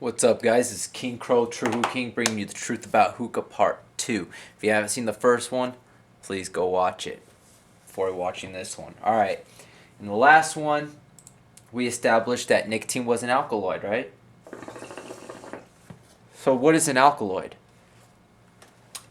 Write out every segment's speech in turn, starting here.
What's up, guys? It's King Crow, True Hookah King, bringing you the truth about hookah part 2. If you haven't seen the first one, please go watch it before watching this one. Alright, in the last one, we established that nicotine was an alkaloid, right? So what is an alkaloid?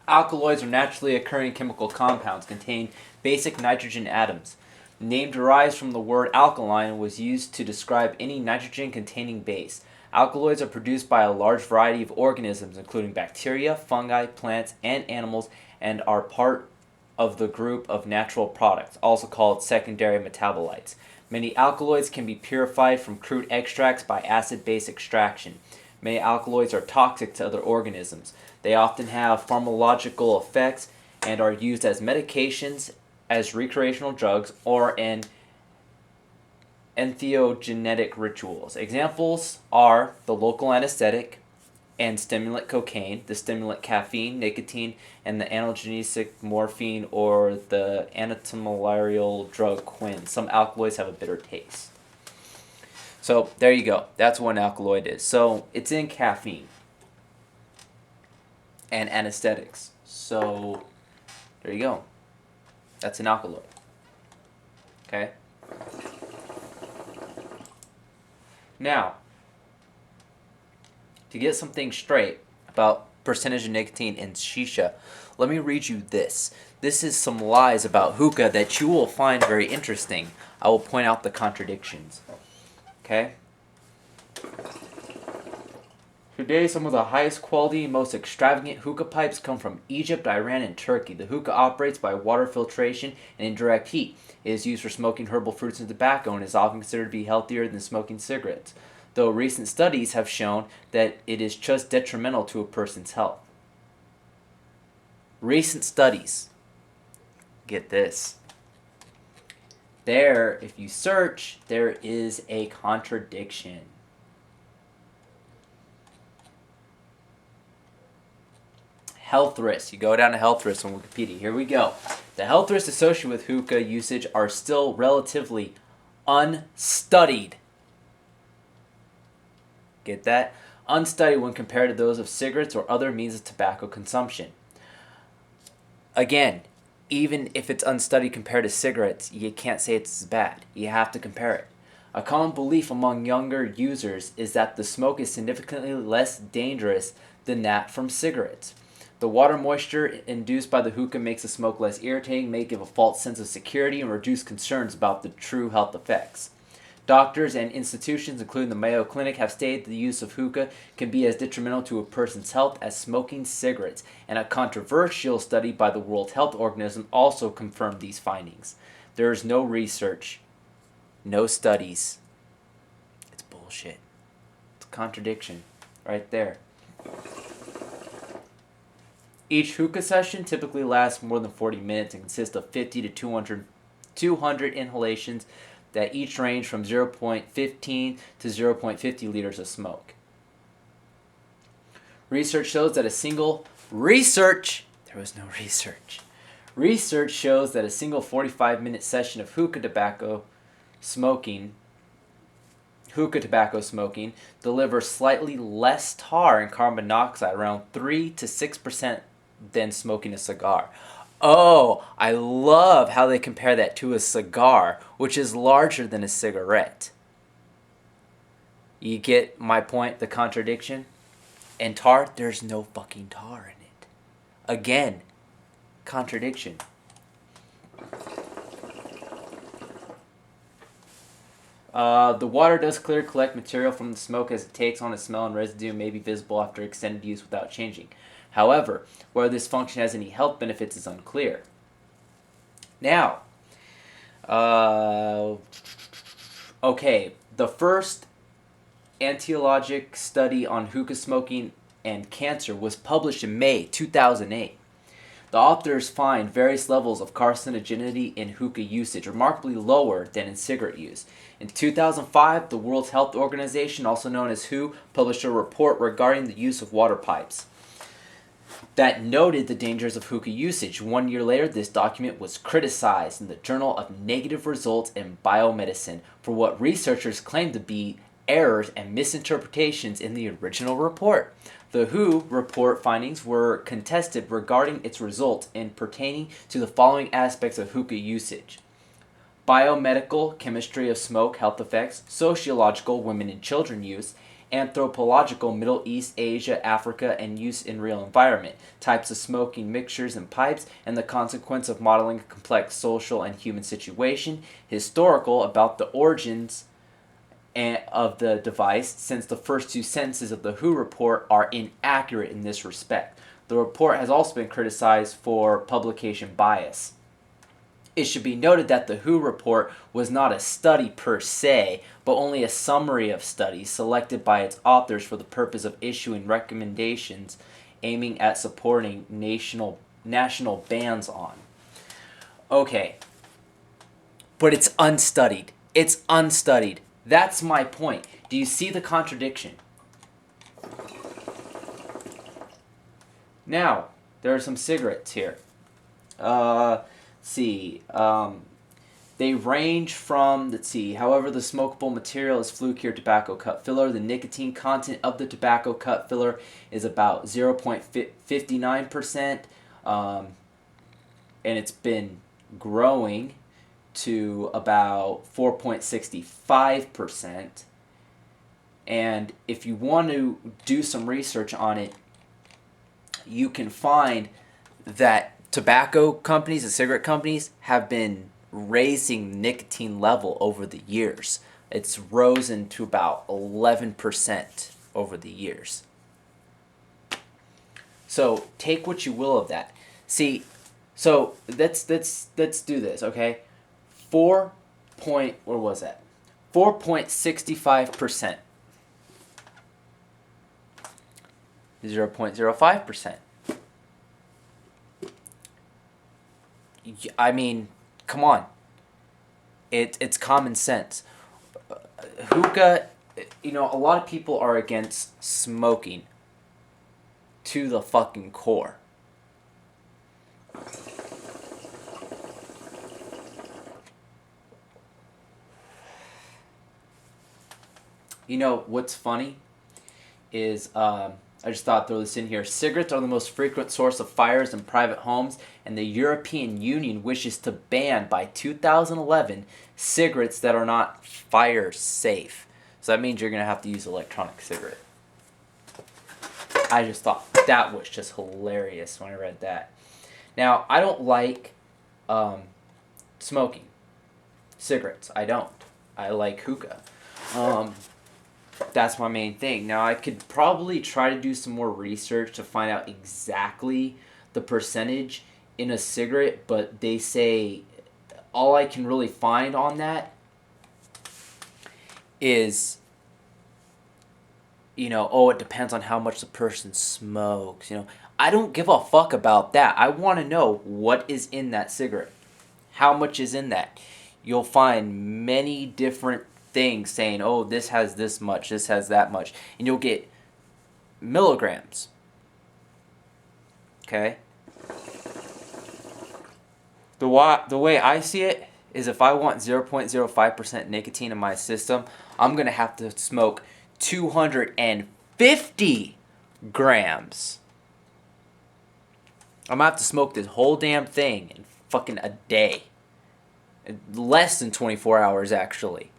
Alkaloids are naturally occurring chemical compounds containing basic nitrogen atoms. The name derives from the word alkaline and was used to describe any nitrogen-containing base. Alkaloids are produced by a large variety of organisms, including bacteria, fungi, plants, and animals, and are part of the group of natural products, also called secondary metabolites. Many alkaloids can be purified from crude extracts by acid-base extraction. Many alkaloids are toxic to other organisms. They often have pharmacological effects and are used as medications, as recreational drugs, or in entheogenetic rituals. Examples are the local anesthetic and stimulant cocaine, the stimulant caffeine, nicotine, and the analgesic morphine or the antimalarial drug quin. Some alkaloids have a bitter taste. So there you go. That's what an alkaloid is. So it's in caffeine and anesthetics. So there you go. That's an alkaloid. Okay? Now, to get something straight about percentage of nicotine in shisha, let me read you this. This is some lies about hookah that you will find very interesting. I will point out the contradictions. Okay? Today, some of the highest quality, most extravagant hookah pipes come from Egypt, Iran, and Turkey. The hookah operates by water filtration and indirect heat. It is used for smoking herbal fruits and tobacco and is often considered to be healthier than smoking cigarettes, though recent studies have shown that it is just detrimental to a person's health. Recent studies. Get this. There, if you search, there is a contradiction. Health risks. You go down to health risks on Wikipedia. Here we go. The health risks associated with hookah usage are still relatively unstudied. Get that? Unstudied when compared to those of cigarettes or other means of tobacco consumption. Again, even if it's unstudied compared to cigarettes, you can't say it's as bad. You have to compare it. A common belief among younger users is that the smoke is significantly less dangerous than that from cigarettes. The water moisture induced by the hookah makes the smoke less irritating, may give a false sense of security, and reduce concerns about the true health effects. Doctors and institutions, including the Mayo Clinic, have stated the use of hookah can be as detrimental to a person's health as smoking cigarettes, and a controversial study by the World Health Organization also confirmed these findings. There is no research, no studies. It's bullshit. It's a contradiction right there. Each hookah session typically lasts more than 40 minutes and consists of 50 to 200 inhalations that each range from 0.15 to 0.50 liters of smoke. Research shows that a single 45-minute session of hookah tobacco smoking delivers slightly less tar and carbon monoxide, around 3 to 6% than smoking a cigar. Oh, I love how they compare that to a cigar, which is larger than a cigarette. You get my point, the contradiction? And tar, there's no fucking tar in it. Again, contradiction. The water does collect material from the smoke as it takes on a smell, and residue may be visible after extended use without changing. However, whether this function has any health benefits is unclear. Now, okay, the first antiologic study on hookah smoking and cancer was published in May 2008. The authors find various levels of carcinogenity in hookah usage, remarkably lower than in cigarette use. In 2005, the World Health Organization, also known as WHO, published a report regarding the use of water pipes that noted the dangers of hookah usage. 1 year later, this document was criticized in the Journal of Negative Results in Biomedicine for what researchers claimed to be errors and misinterpretations in the original report. The WHO report findings were contested regarding its results in pertaining to the following aspects of hookah usage: biomedical, chemistry of smoke, health effects; sociological, women and children use; anthropological, Middle East, Asia, Africa, and use in real environment; types of smoking mixtures and pipes, and the consequence of modeling a complex social and human situation; historical, about the origins of the device, since the first two sentences of the WHO report are inaccurate in this respect. The report has also been criticized for publication bias. It should be noted that the WHO report was not a study per se, but only a summary of studies selected by its authors for the purpose of issuing recommendations aiming at supporting national bans on. Okay, but it's unstudied. It's unstudied. That's my point. Do you see the contradiction? Now, there are some cigarettes here. Let's see. They range from, however, the smokable material is flue-cured tobacco cut filler. The nicotine content of the tobacco cut filler is about 0.59%, and it's been growing to about 4.65%. And if you want to do some research on it, you can find that tobacco companies and cigarette companies have been raising nicotine level over the years. It's risen to about 11% over the years. So take what you will of that. See, so let's do this, okay? 4.65%. 0.05%. I mean, come on. It's common sense. Hookah, a lot of people are against smoking to the fucking core. What's funny is, I just thought I'd throw this in here. Cigarettes are the most frequent source of fires in private homes, and the European Union wishes to ban by 2011 cigarettes that are not fire safe. So that means you're going to have to use electronic cigarette. I just thought that was just hilarious when I read that. Now, I don't like smoking cigarettes. I don't. I like hookah. That's my main thing. Now, I could probably try to do some more research to find out exactly the percentage in a cigarette, but they say all I can really find on that is, it depends on how much the person smokes. I don't give a fuck about that. I want to know what is in that cigarette. How much is in that? You'll find many different things saying, oh, this has this much, this has that much, and you'll get milligrams. Okay? The way I see it is, if I want 0.05% nicotine in my system, I'm going to have to smoke 250 grams. I'm going to have to smoke this whole damn thing in fucking a day. Less than 24 hours, actually,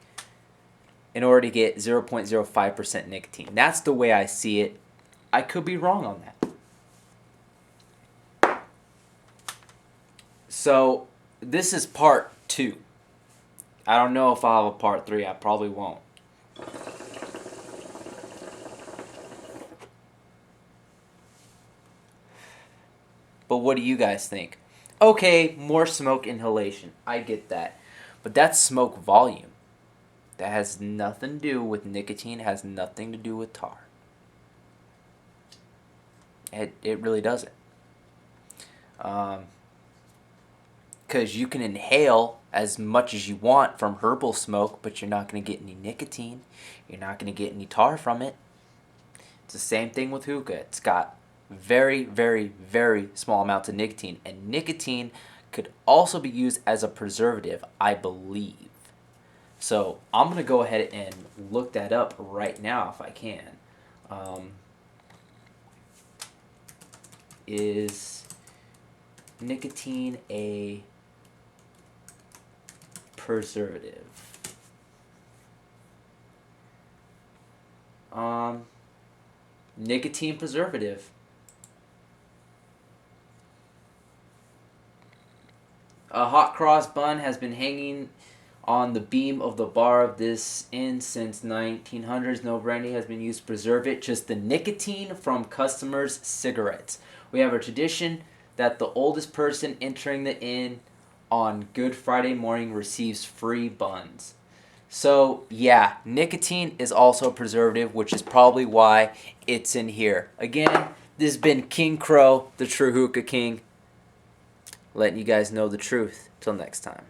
in order to get 0.05% nicotine. That's the way I see it. I could be wrong on that. So, this is part 2. I don't know if I'll have a part 3. I probably won't. But what do you guys think? Okay, more smoke inhalation. I get that. But that's smoke volume. That has nothing to do with nicotine, has nothing to do with tar. It really doesn't. Because you can inhale as much as you want from herbal smoke, but you're not going to get any nicotine. You're not going to get any tar from it. It's the same thing with hookah. It's got very, very, very small amounts of nicotine. And nicotine could also be used as a preservative, I believe. So I'm going to go ahead and look that up right now if I can. Is nicotine a preservative? Nicotine preservative. A hot cross bun has been hanging on the beam of the bar of this inn since 1900s. No brandy has been used to preserve it, just the nicotine from customers' cigarettes. We have a tradition that the oldest person entering the inn on Good Friday morning receives free buns. So, yeah, nicotine is also a preservative, which is probably why it's in here. Again, this has been King Crow, the true Hookah King, letting you guys know the truth. Till next time.